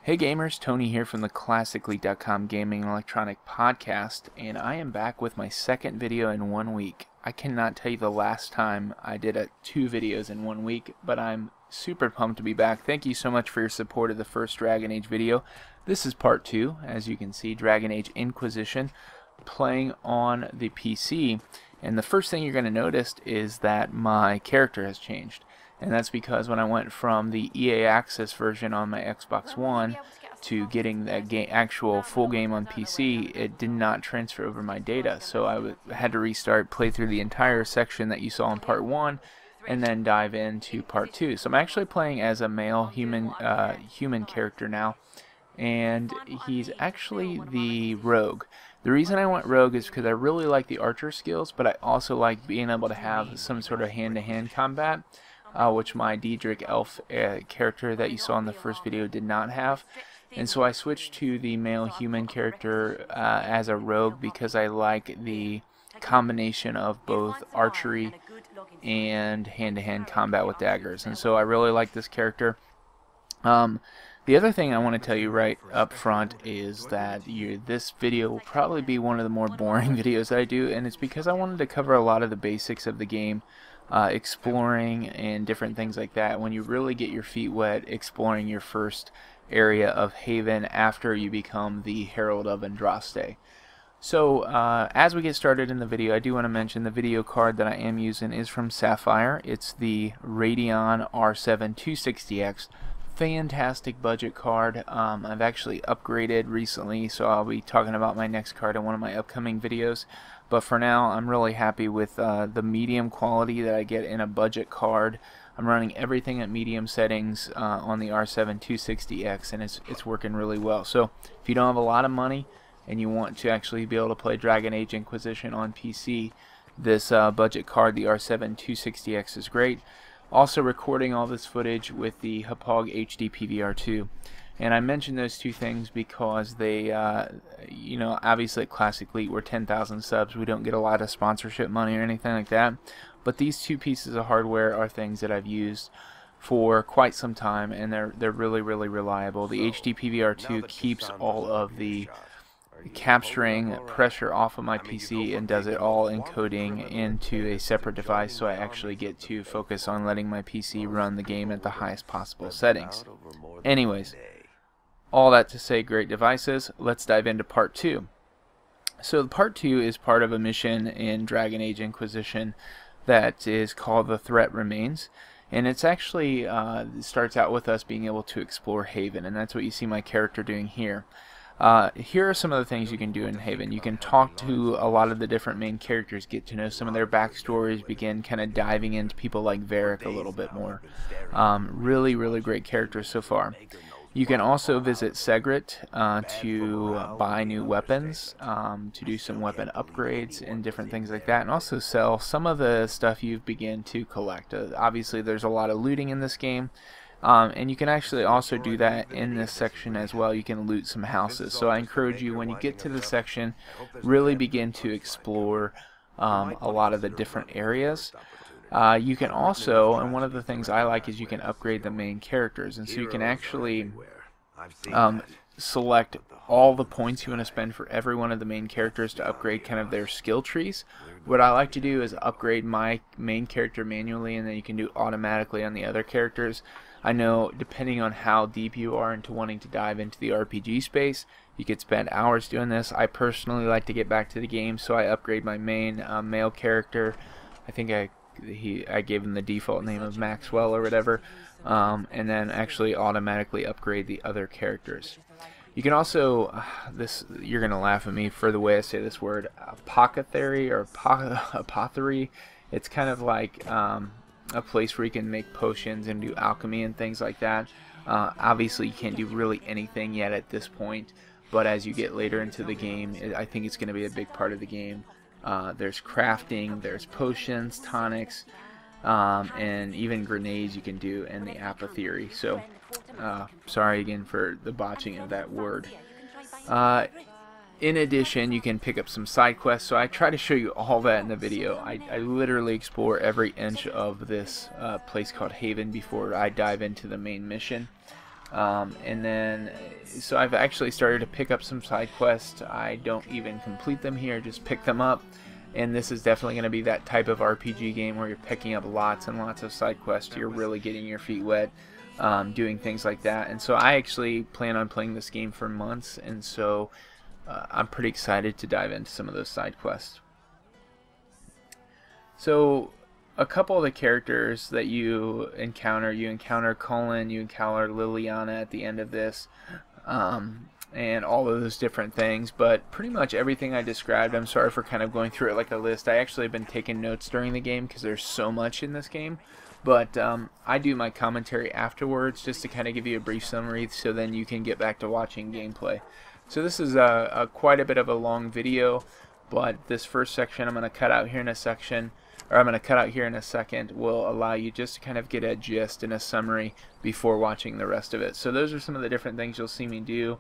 Hey gamers, Tony here from the Classically.com Gaming and Electronic Podcast, and I am back with my second video in 1 week. I cannot tell you the last time I did 2 videos in 1 week, but I'm super pumped to be back. Thank you so much for your support of the first Dragon Age video. This is part 2, as you can see, Dragon Age Inquisition, playing on the PC. And the first thing you're going to notice is that my character has changed. And that's because when I went from the EA Access version on my Xbox One to getting the actual full game on PC, it did not transfer over my data. So I had to restart, play through the entire section that you saw in part 1, and then dive into part 2. So I'm actually playing as a male human character now, and he's actually the rogue. The reason I went rogue is because I really like the archer skills, but I also like being able to have some sort of hand-to-hand combat. Which my Diedrich elf character that you saw in the first video did not have. And so I switched to the male human character as a rogue because I like the combination of both archery and hand-to-hand combat with daggers. And so I really like this character. The other thing I want to tell you right up front is that this video will probably be one of the more boring videos that I do, and it's because I wanted to cover a lot of the basics of the game. Exploring and different things like that when you really get your feet wet exploring your first area of Haven after you become the Herald of Andraste. So as we get started in the video, I do want to mention the video card that I am using is from Sapphire. It's the Radeon R7 260X. Fantastic budget card. I've actually upgraded recently, so I'll be talking about my next card in one of my upcoming videos. But for now, I'm really happy with the medium quality that I get in a budget card. I'm running everything at medium settings on the R7 260X, and it's working really well. So if you don't have a lot of money and you want to actually be able to play Dragon Age Inquisition on PC, this budget card, the R7 260X, is great. Also recording all this footage with the Hauppauge HD PVR2. And I mentioned those two things because they, you know, obviously at Classic Elite we're 10,000 subs. We don't get a lot of sponsorship money or anything like that. But these two pieces of hardware are things that I've used for quite some time, and they're really, really reliable. The HD PVR2 keeps all of the capturing pressure off of my PC and does it all encoding into a separate device, so I actually get to focus on letting my PC run the game at the highest possible settings. Anyways, all that to say, great devices. Let's dive into part 2. So part 2 is part of a mission in Dragon Age Inquisition that is called The Threat Remains, and it's actually starts out with us being able to explore Haven, and that's what you see my character doing here. Here are some of the things you can do in Haven. You can talk to a lot of the different main characters, get to know some of their backstories, begin kind of diving into people like Varric a little bit more. Really, really great characters so far. You can also visit Segret to buy new weapons, to do some weapon upgrades and different things like that, and also sell some of the stuff you've begun to collect. Obviously there's a lot of looting in this game. And you can actually also do that in this section as well. You can loot some houses. So I encourage you, when you get to this section, really begin to explore a lot of the different areas. You can also, and one of the things I like is you can upgrade the main characters. And so you can actually select all the points you want to spend for every one of the main characters to upgrade kind of their skill trees. What I like to do is upgrade my main character manually, and then you can do automatically on the other characters. I know depending on how deep you are into wanting to dive into the RPG space, you could spend hours doing this. I personally like to get back to the game, so I upgrade my main male character. I think I gave him the default name of Maxwell or whatever, and then actually automatically upgrade the other characters. You can also, you're going to laugh at me for the way I say this word, apothecary or apothecary. It's kind of like a place where you can make potions and do alchemy and things like that. Obviously you can't do really anything yet at this point, but as you get later into the game, I think it's going to be a big part of the game. There's crafting, there's potions, tonics, and even grenades you can do in the apothecary. So sorry again for the botching of that word. In addition, you can pick up some side quests, so I try to show you all that in the video. I literally explore every inch of this place called Haven before I dive into the main mission. And then, so I've actually started to pick up some side quests. I don't even complete them here, just pick them up. And this is definitely going to be that type of RPG game where you're picking up lots and lots of side quests. You're really getting your feet wet, doing things like that. And so I actually plan on playing this game for months, and so I'm pretty excited to dive into some of those side quests. So a couple of the characters that you encounter Colin, you encounter Liliana at the end of this, and all of those different things, but pretty much everything I described, I'm sorry for kind of going through it like a list. I actually have been taking notes during the game because there's so much in this game, but I do my commentary afterwards just to kind of give you a brief summary so then you can get back to watching gameplay. So this is quite a bit of a long video, but this first section I'm going to cut out here in a section, or I'm going to cut out here in a second, will allow you just to kind of get a gist and a summary before watching the rest of it. So those are some of the different things you'll see me do.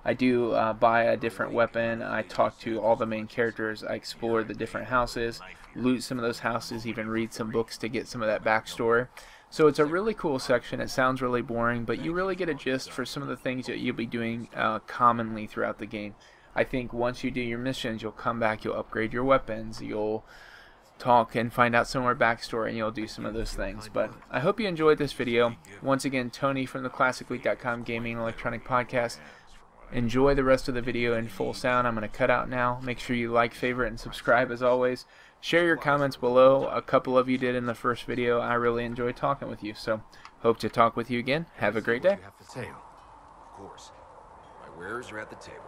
I do buy a different weapon, I talk to all the main characters, I explore the different houses, loot some of those houses, even read some books to get some of that backstory. So it's a really cool section. It sounds really boring, but you really get a gist for some of the things that you'll be doing commonly throughout the game. I think once you do your missions, you'll come back, you'll upgrade your weapons, you'll talk and find out some more backstory, and you'll do some of those things. But I hope you enjoyed this video. Once again, Tony from the ClassicLeague.com Gaming Electronic Podcast. Enjoy the rest of the video in full sound. I'm going to cut out now. Make sure you like, favorite, and subscribe as always. Share your comments below. A couple of you did in the first video. I really enjoyed talking with you, so hope to talk with you again. Have a great day. Of course. My wares are at the table.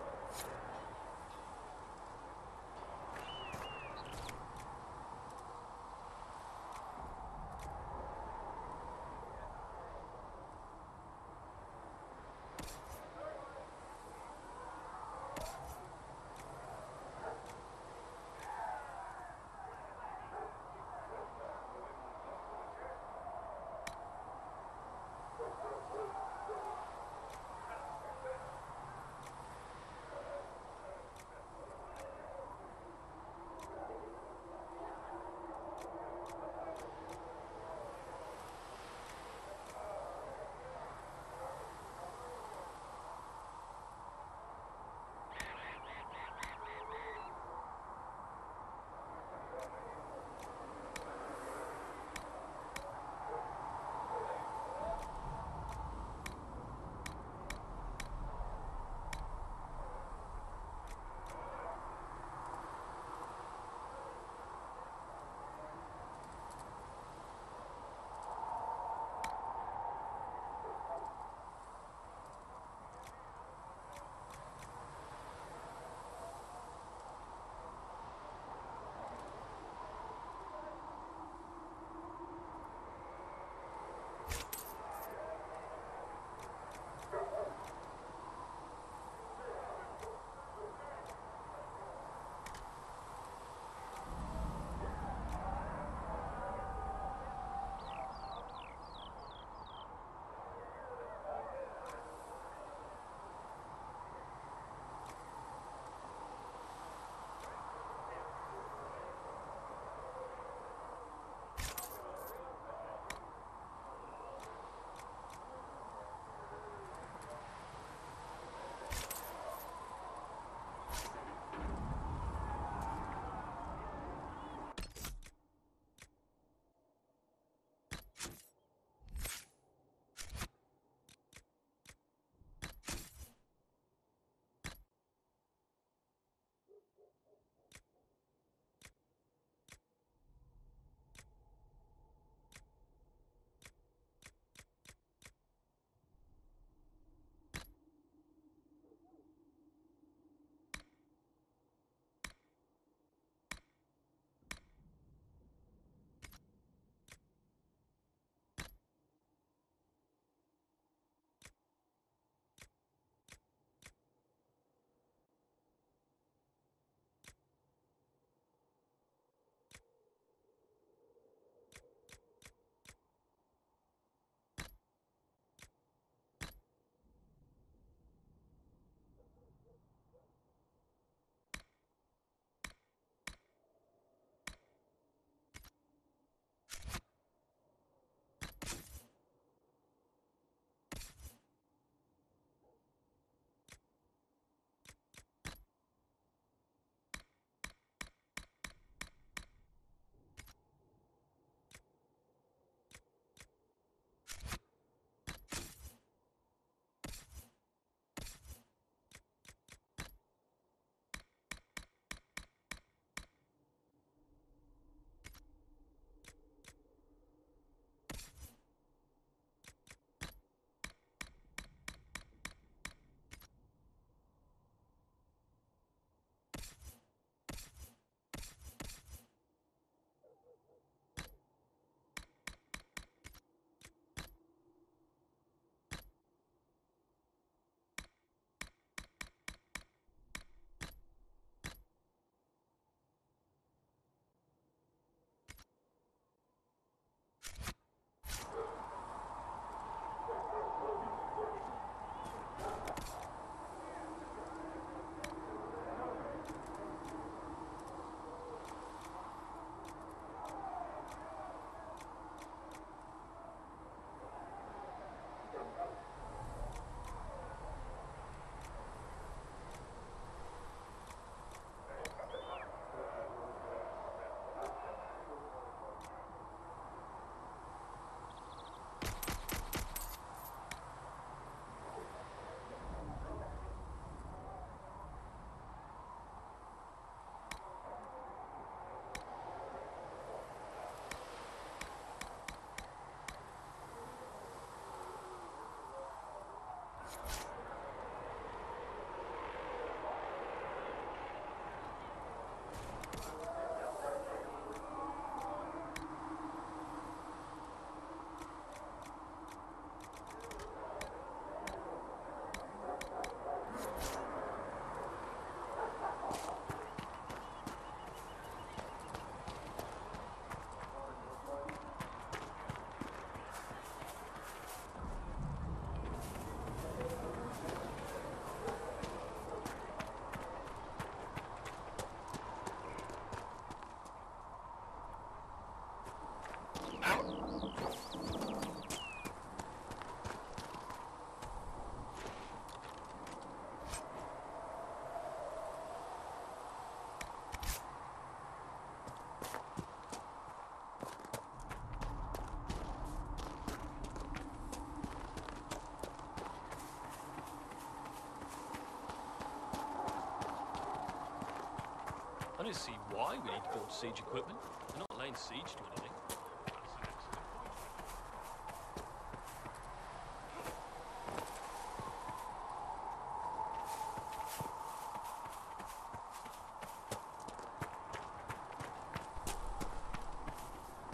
to see why we need to build siege equipment. We're not laying siege to anything.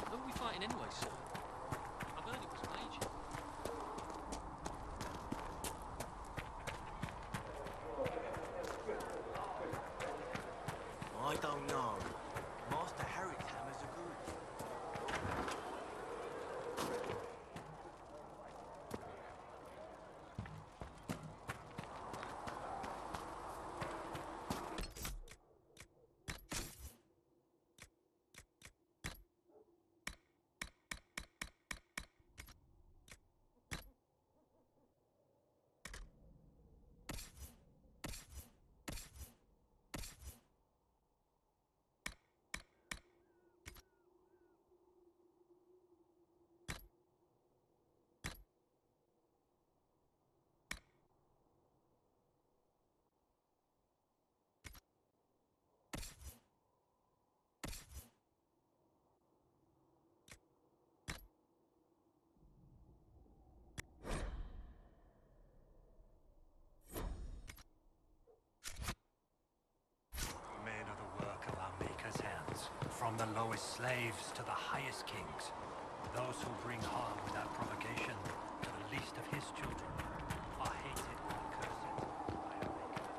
Who are we fighting anyway, sir? I've heard it was major. I don't know. Master Harry's hammers are good. Men are the work of our Maker's hands, from the lowest slaves to the highest kings. Those who bring harm without provocation to the least of his children are hated and cursed by our Maker.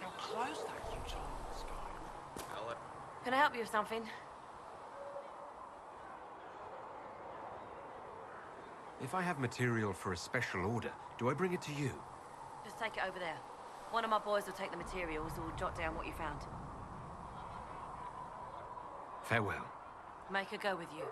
How close that huge hole in the sky. Can I help you with something? If I have material for a special order, do I bring it to you? Just take it over there. One of my boys will take the materials or jot down what you found. Farewell. Make her go with you.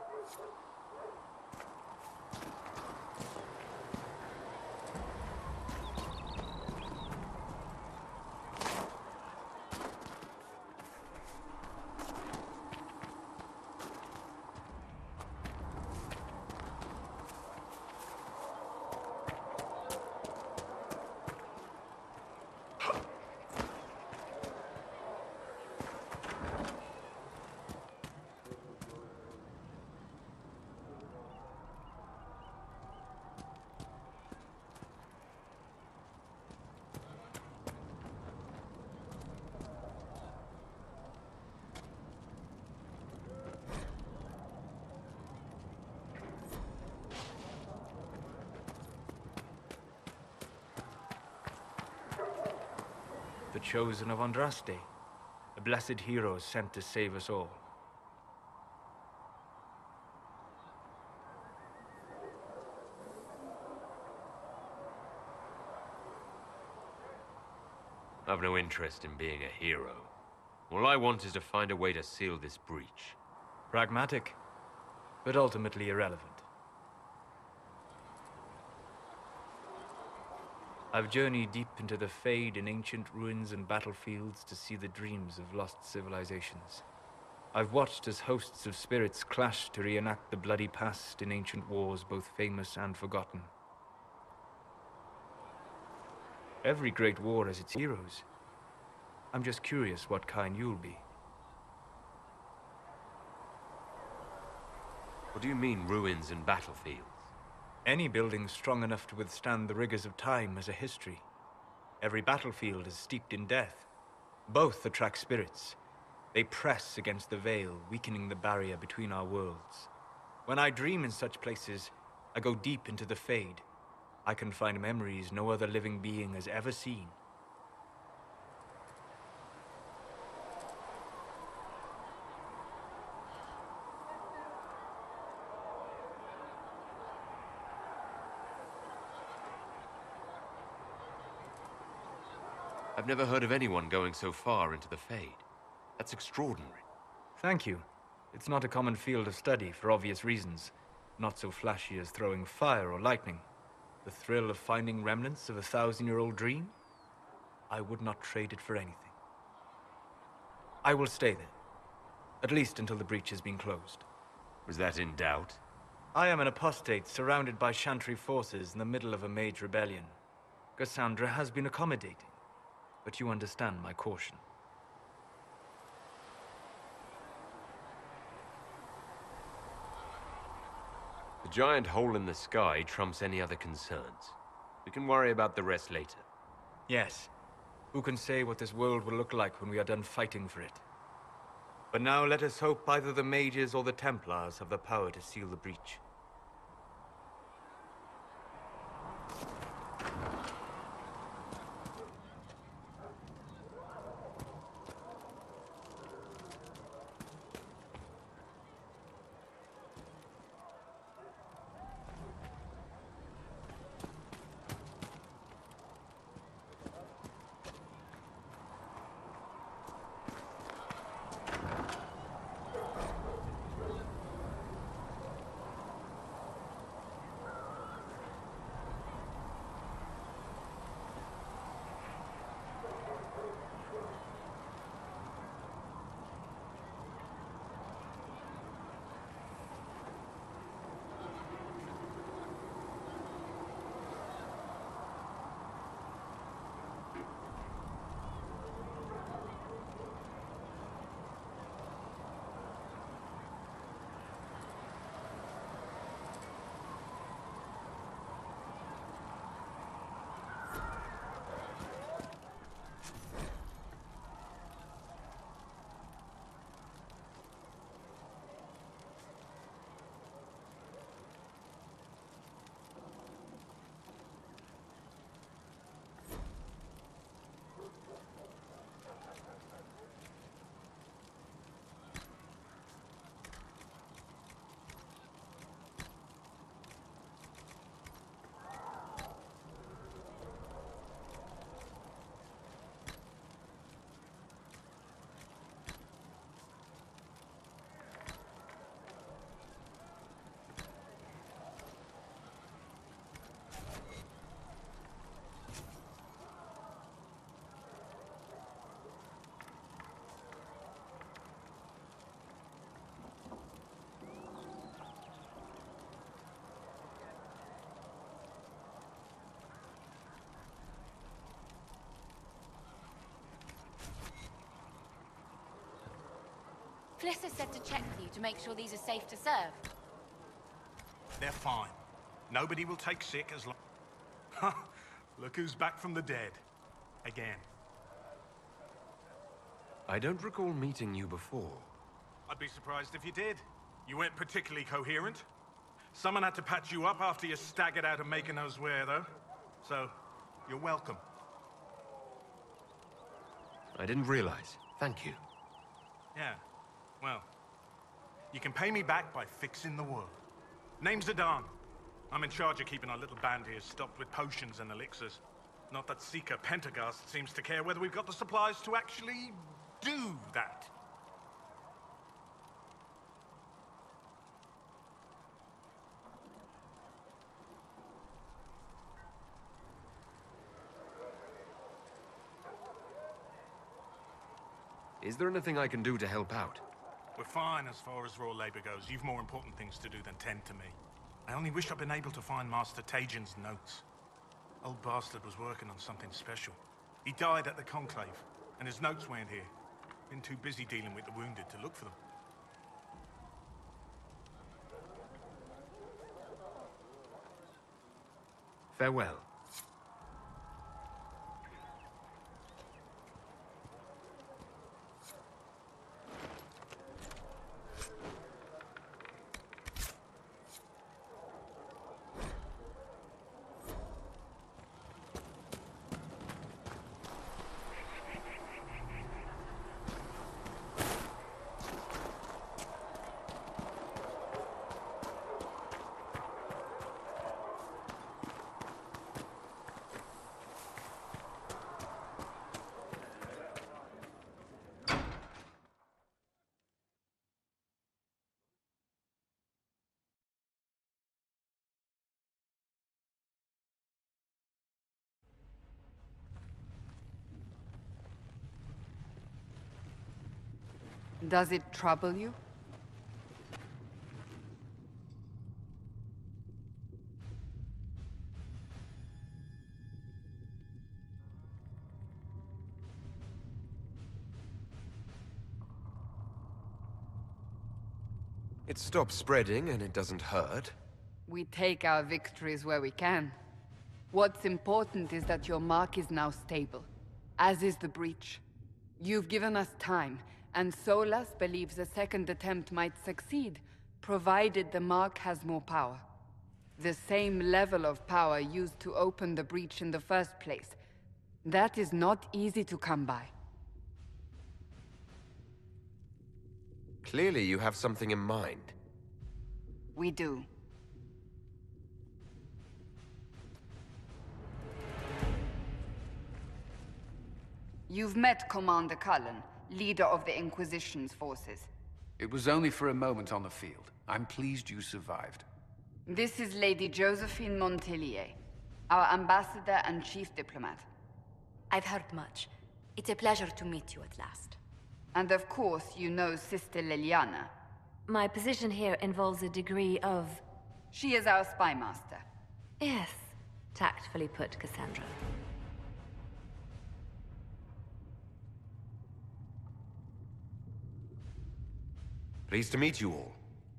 The chosen of Andraste, a blessed hero sent to save us all. I've no interest in being a hero. All I want is to find a way to seal this breach. Pragmatic, but ultimately irrelevant. I've journeyed deep into the Fade in ancient ruins and battlefields to see the dreams of lost civilizations. I've watched as hosts of spirits clash to reenact the bloody past in ancient wars both famous and forgotten. Every great war has its heroes. I'm just curious what kind you'll be. What do you mean, ruins and battlefields? Any building strong enough to withstand the rigors of time has a history. Every battlefield is steeped in death. Both attract spirits. They press against the veil, weakening the barrier between our worlds. When I dream in such places, I go deep into the Fade. I can find memories no other living being has ever seen. I've never heard of anyone going so far into the Fade. That's extraordinary. Thank you. It's not a common field of study for obvious reasons. Not so flashy as throwing fire or lightning. The thrill of finding remnants of a 1,000-year-old dream? I would not trade it for anything. I will stay there. At least until the breach has been closed. Was that in doubt? I am an apostate surrounded by Chantry forces in the middle of a mage rebellion. Cassandra has been accommodating, but you understand my caution. The giant hole in the sky trumps any other concerns. We can worry about the rest later. Yes. Who can say what this world will look like when we are done fighting for it? But now let us hope either the mages or the Templars have the power to seal the breach. Fliss said to check for you to make sure these are safe to serve. They're fine. Nobody will take sick as long... Look who's back from the dead. Again. I don't recall meeting you before. I'd be surprised if you did. You weren't particularly coherent. Someone had to patch you up after you staggered out of making us wear, though. So, you're welcome. I didn't realize. Thank you. Yeah. Well, you can pay me back by fixing the world. Name's Adan. I'm in charge of keeping our little band here stocked with potions and elixirs. Not that Seeker Pentagast seems to care whether we've got the supplies to actually do that. Is there anything I can do to help out? We're fine as far as raw labor goes. You've more important things to do than tend to me. I only wish I'd been able to find Master Tajin's notes. Old bastard was working on something special. He died at the Conclave, and his notes weren't here. Been too busy dealing with the wounded to look for them. Farewell. Does it trouble you? It stops spreading and it doesn't hurt. We take our victories where we can. What's important is that your mark is now stable, as is the breach. You've given us time, and Solas believes a second attempt might succeed, provided the mark has more power. The same level of power used to open the breach in the first place. That is not easy to come by. Clearly you have something in mind. We do. You've met Commander Cullen, leader of the Inquisition's forces. It was only for a moment on the field. I'm pleased you survived. This is Lady Josephine Montelier, our ambassador and chief diplomat. I've heard much. It's a pleasure to meet you at last. And of course, you know Sister Liliana. My position here involves a degree of... She is our spy master. Yes, tactfully put, Cassandra. Pleased to meet you all.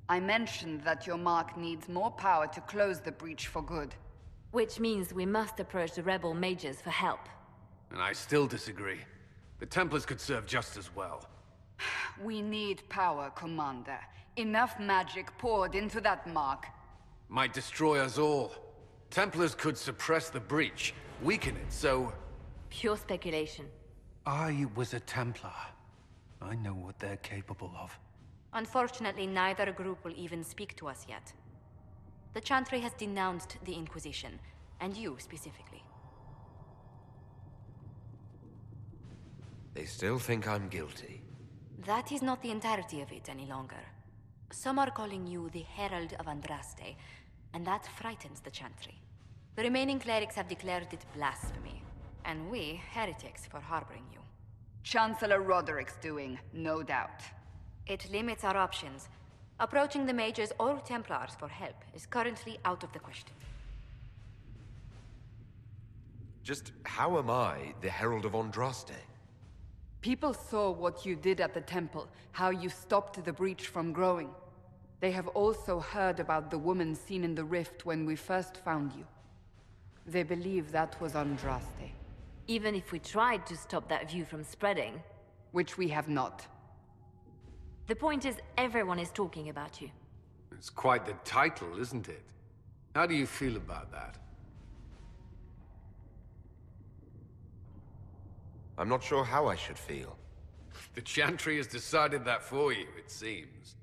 I mentioned that your mark needs more power to close the breach for good. Which means we must approach the rebel mages for help. And I still disagree. The Templars could serve just as well. We need power, Commander. Enough magic poured into that mark. Might destroy us all. Templars could suppress the breach, weaken it, so... Pure speculation. I was a Templar. I know what they're capable of. Unfortunately, neither group will even speak to us yet. The Chantry has denounced the Inquisition, and you specifically. They still think I'm guilty. That is not the entirety of it any longer. Some are calling you the Herald of Andraste, and that frightens the Chantry. The remaining clerics have declared it blasphemy, and we, heretics, for harboring you. Chancellor Roderick's doing, no doubt. It limits our options. Approaching the mages or Templars for help is currently out of the question. Just how am I the Herald of Andraste? People saw what you did at the temple, how you stopped the breach from growing. They have also heard about the woman seen in the rift when we first found you. They believe that was Andraste. Even if we tried to stop that view from spreading... Which we have not. The point is, everyone is talking about you. It's quite the title, isn't it? How do you feel about that? I'm not sure how I should feel. The Chantry has decided that for you, it seems.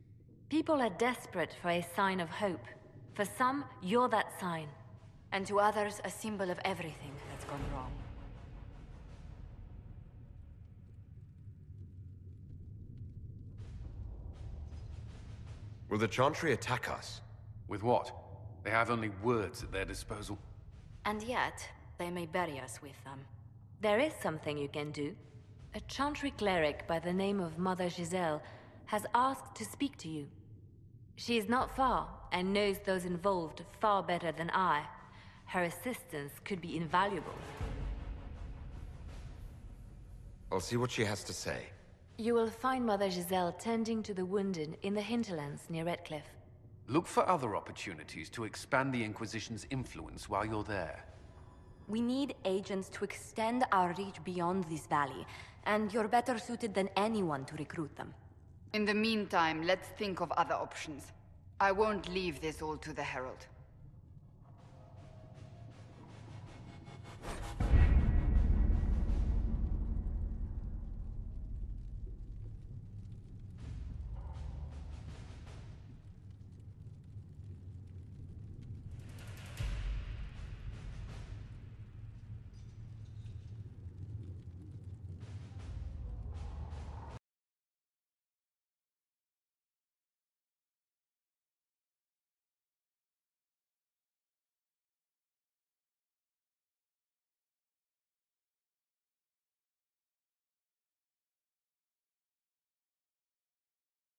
People are desperate for a sign of hope. For some, you're that sign. And to others, a symbol of everything that's gone wrong. Will the Chantry attack us? With what? They have only words at their disposal. And yet, they may bury us with them. There is something you can do. A Chantry cleric by the name of Mother Giselle has asked to speak to you. She is not far, and knows those involved far better than I. Her assistance could be invaluable. I'll see what she has to say. You will find Mother Giselle tending to the wounded in the hinterlands near Redcliffe. Look for other opportunities to expand the Inquisition's influence while you're there. We need agents to extend our reach beyond this valley, and you're better suited than anyone to recruit them. In the meantime, let's think of other options. I won't leave this all to the Herald.